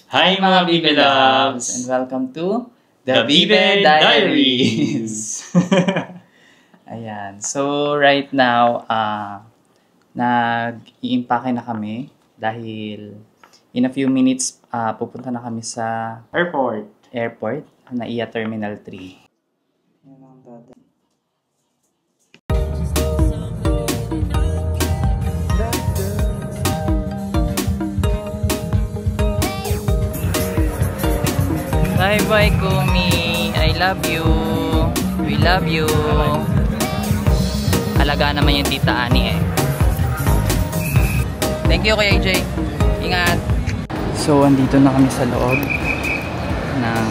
Hi mga Bibe Loves! And welcome to The Bibe Diaries! Ayan. So, right now, nag-iimpake na kami dahil in a few minutes, pupunta na kami sa airport na NAIA Terminal 3. Ayan ang dada. Bye-bye, Kumi. I love you. We love you. Alaga naman yung tita Ani eh. Thank you, Kuya AJ. Ingat. So, andito na kami sa loob ng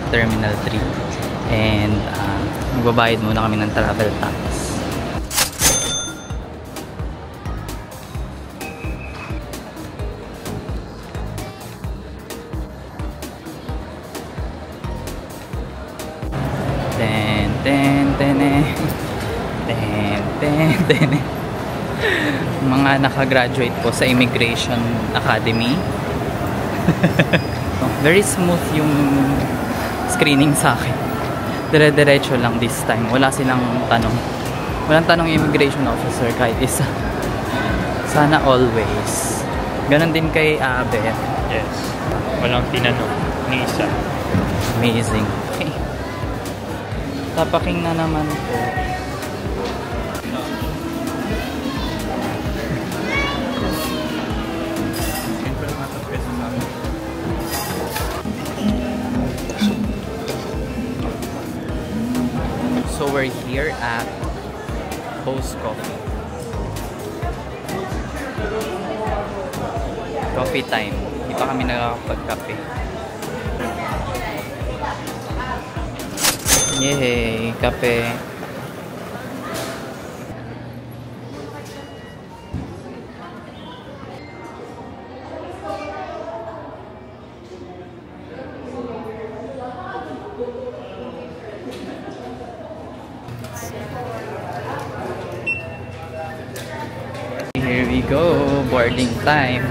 Terminal 3. And, magbabayad muna kami ng travel tax. Mga nakagraduate po sa Immigration Academy. Very smooth yung screening sa akin. Dire-diretso lang this time. Wala silang tanong. Walang tanong immigration officer kahit isa. Sana always. Ganon din kay Abe. Yes. Walang tinanong ni isa. Amazing. Okay. Tapaking na naman po. So we're here at Post Coffee. Coffee time. Hindi pa kami nakakapag-kape. Yay! Kape! Here we go, boarding time.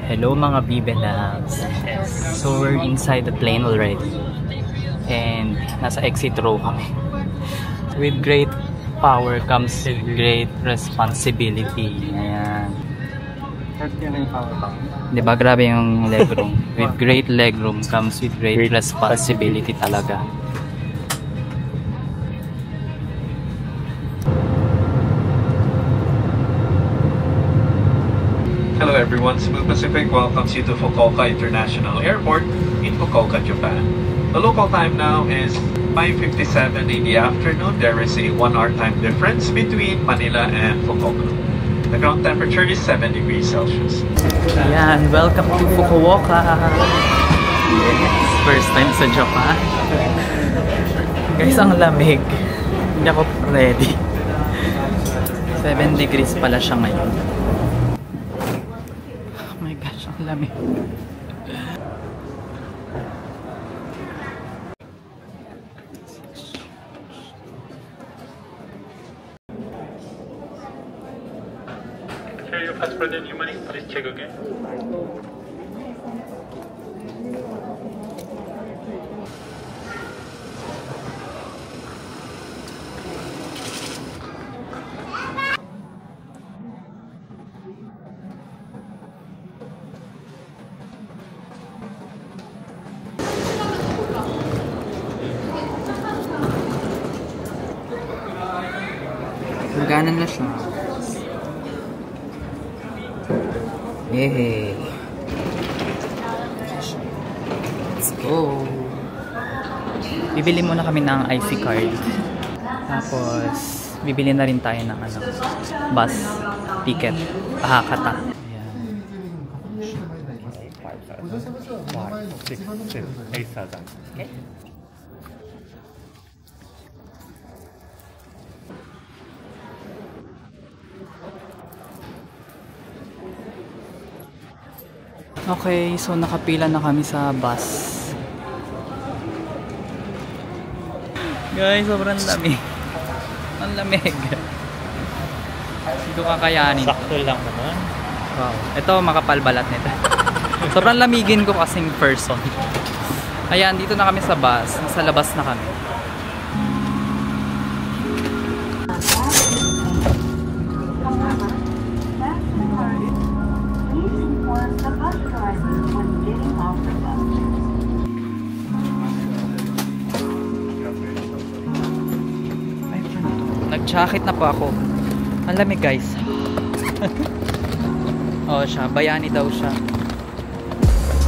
Hello mga Bibe Loves. So we're inside the plane already. And nasa exit row kami. With great power comes great responsibility. Ayan. Diba grabe yung legroom. With great legroom comes with great responsibility talaga. Hello everyone, Cebu Pacific welcomes you to Fukuoka International Airport in Fukuoka, Japan. The local time now is 5:57 in the afternoon. There is a 1-hour time difference between Manila and Fukuoka. The ground temperature is 7 degrees Celsius. Ayan, welcome to Fukuoka! First time sa Japan. Guys, ang lamig. Hindi ako ready. 7 degrees pala siya ngayon. Lamig. Share your passport and your money. Please check again. Maganan na siya. Yay! Let's go! Bibili muna kami ng IC card. Tapos, bibili na rin tayo ng bus ticket. Pahakata. Ayan. 5,000. 8,000. Okay. Okay, so nakapila na kami sa bus. Guys, sobrang lamig. Ang lamig. Hindi ko kakayanin. Sakto lang naman. Wow. Ito, makapal balat nito. Sobrang lamigin ko kasing person. Ayan, dito na kami sa bus. Nasa labas na kami. Nag-jacket na po ako. Ang lamig guys. Oh, siya. Bayani daw siya.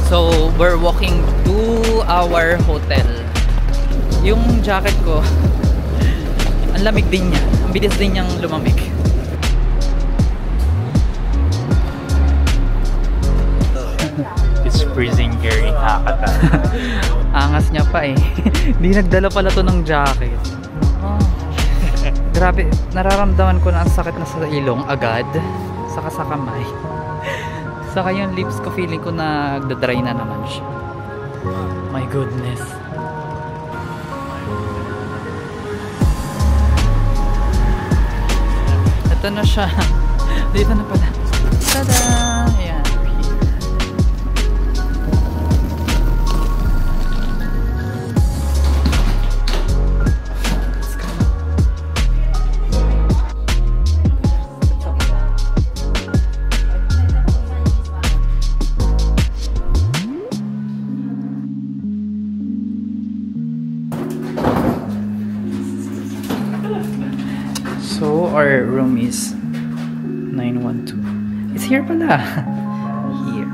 So, we're walking to our hotel. Yung jacket ko, ang lamig din niya. Ang bilis din niyang lumamig. It's freezing here in Hakata. Angas niya pa eh. Hindi nagdala pala to ng jacket. Oh. Grabe, nararamdaman ko na ang sakit na sa ilong agad. Saka sa kamay. Saka yung lips ko, feeling ko nagdadry na naman siya. My goodness. Ito na siya. Dito na pala. Tada! Ayan. So, our room is 912. It's here pala. Here.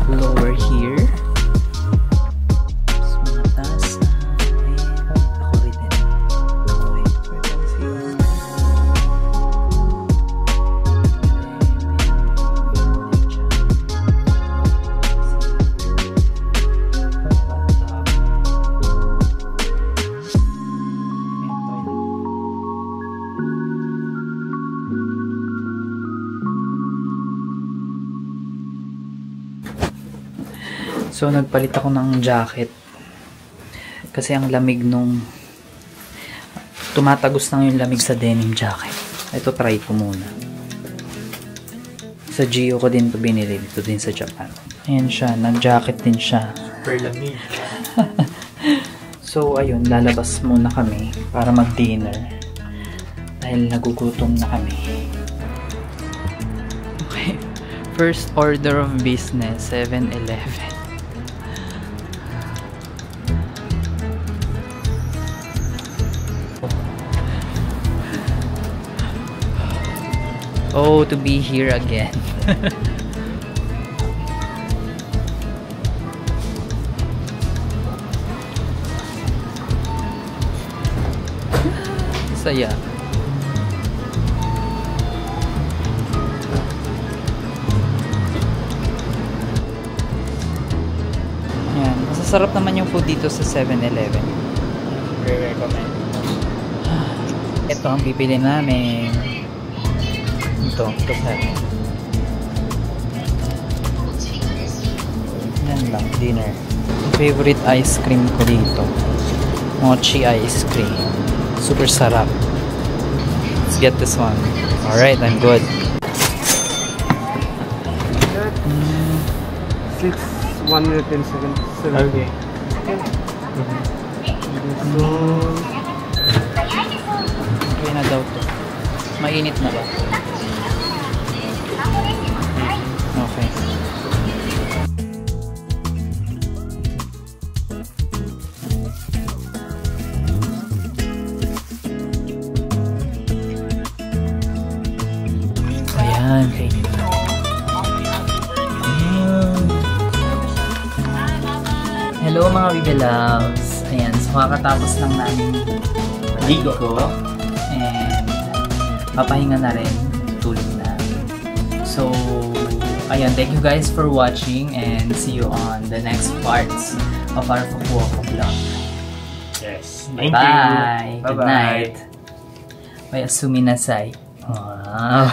Lower here. Tapos mga tasa. Ako rin din. So, nagpalit ako ng jacket. Kasi ang lamig nung... Tumatagos lang yung lamig sa denim jacket. Ito, try ko muna. Sa Gio ko din ito binili. Dito din sa Japan. Ayan siya. Nag-jacket din siya. Super lamig. So, ayun. Lalabas muna kami para mag-dinner. Dahil nagugutom na kami. Okay. First order of business. 7-Eleven. Oh, to be here again. Saya. Yan, masasarap naman yung food dito sa 7-Eleven. Recommend. Ito ang bibili namin. Ito sa yan lang, dinner. Favorite ice cream ko dito, mochi ice cream, super sarap. Let's get this one. Alright, I'm good. 107. Okay. Okay na daw to. Mainit na ba? Okay. Ayan, kainin na. Hello mga Bibi Loves. Ayan, so kakatapos lang namin ligo ko. And papahinga na rin. Tulog na. So, ayun, thank you guys for watching and see you on the next parts of our Fukuoka vlog. Yes. Thank Bye! you. Good Bye-bye. night! Oyasumi nasai. Wow!